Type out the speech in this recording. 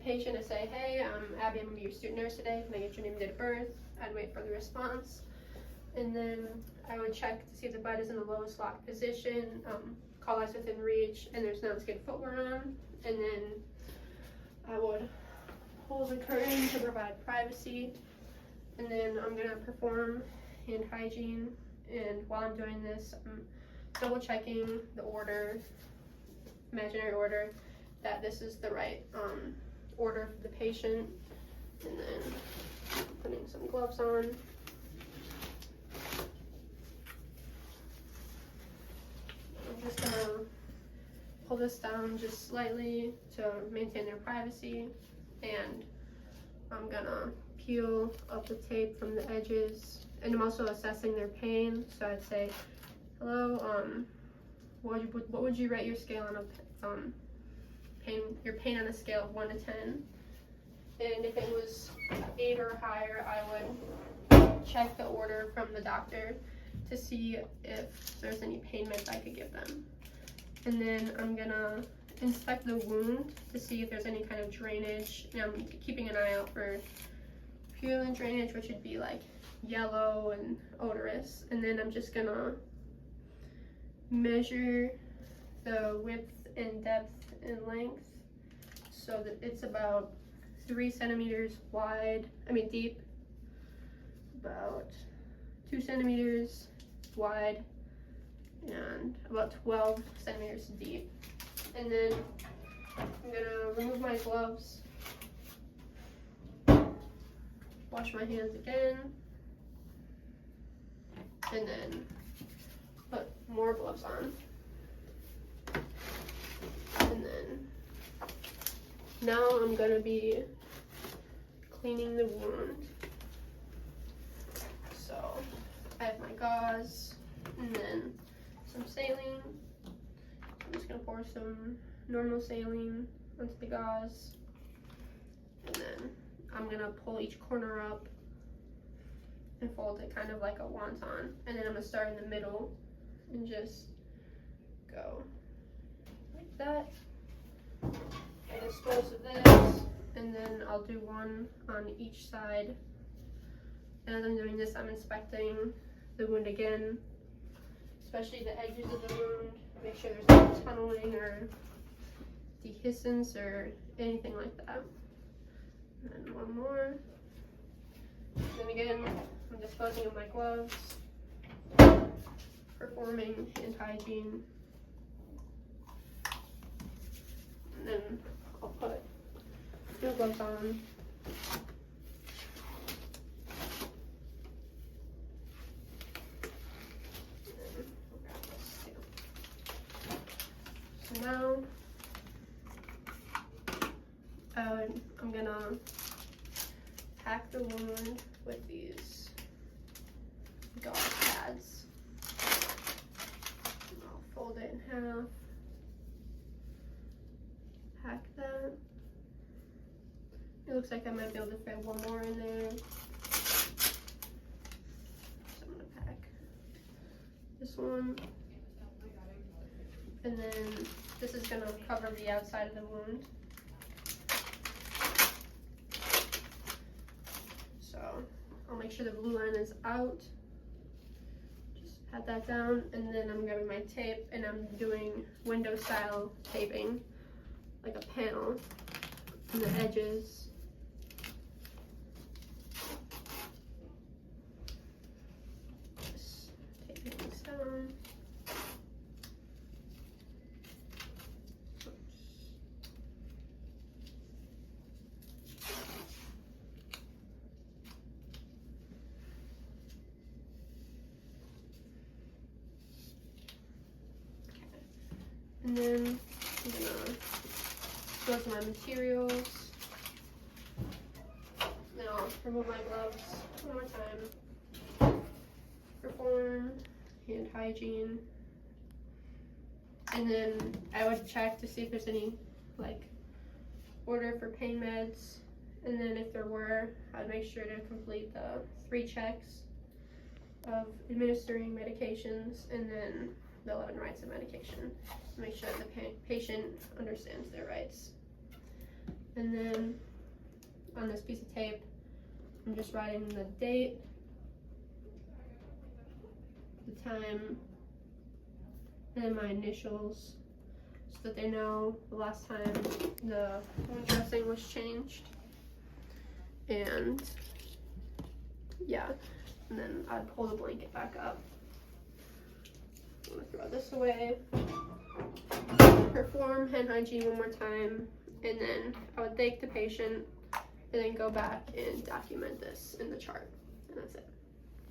patient and say, hey, I'm Abby, I'm gonna be your student nurse today. Can I get your name and date of birth? I'd wait for the response. And then I would check to see if the bud is in the lowest locked position, call us within reach, and there's non-skid footwear on. And then I would hold the curtain to provide privacy. And then I'm gonna perform hand hygiene. And while I'm doing this, I'm double checking the order, imaginary order, that this is the right order for the patient. And then putting some gloves on. I'm just gonna pull this down just slightly to maintain their privacy, and I'm gonna peel up the tape from the edges, and I'm also assessing their pain. So I'd say, hello, what would you rate your scale on a your pain on a scale of 1 to 10? And if it was 8 or higher, I would check the order from the doctor to see if there's any pain meds I could give them. And then I'm gonna inspect the wound to see if there's any kind of drainage. And I'm keeping an eye out for purulent drainage, which would be like yellow and odorous. And then I'm just gonna measure the width and depth and length so that it's about 3 centimeters deep, about 2 centimeters wide, and about 12 centimeters deep. And then I'm gonna remove my gloves, wash my hands again, and then put more gloves on. And then now I'm gonna be cleaning the wound. So I have my gauze and then some saline. I'm just gonna pour some normal saline onto the gauze, and then I'm gonna pull each corner up and fold it kind of like a wonton, and then I'm gonna start in the middle and just go like that. I dispose of this, and then I'll do one on each side. And as I'm doing this, I'm inspecting the wound again, especially the edges of the wound. Make sure there's no tunneling or dehiscence or anything like that. And then one more. And then again, I'm disposing of my gloves, performing hand hygiene, and then I'll put new gloves on. So now I'm gonna pack the wound with these gauze pads. I'll fold it in half, pack that. It looks like I might be able to fit one more in there. So I'm gonna pack this one. And then this is gonna cover the outside of the wound. So I'll make sure the blue line is out. Just pat that down, and then I'm grabbing my tape and I'm doing window style taping, like a panel on the edges. Just taping this down. And then I'm gonna go to my materials. Then I'll remove my gloves one more time. Perform hand hygiene. And then I would check to see if there's any order for pain meds. And then if there were, I'd make sure to complete the 3 checks of administering medications and then the 11 rights of medication. Make sure the patient understands their rights. And then on this piece of tape, I'm just writing the date, the time, and then my initials so that they know the last time the wound dressing was changed. And yeah, and then I'd pull the blanket back up. I'm gonna throw this away. Perform hand hygiene one more time, and then I would thank the patient and then go back and document this in the chart, and that's it.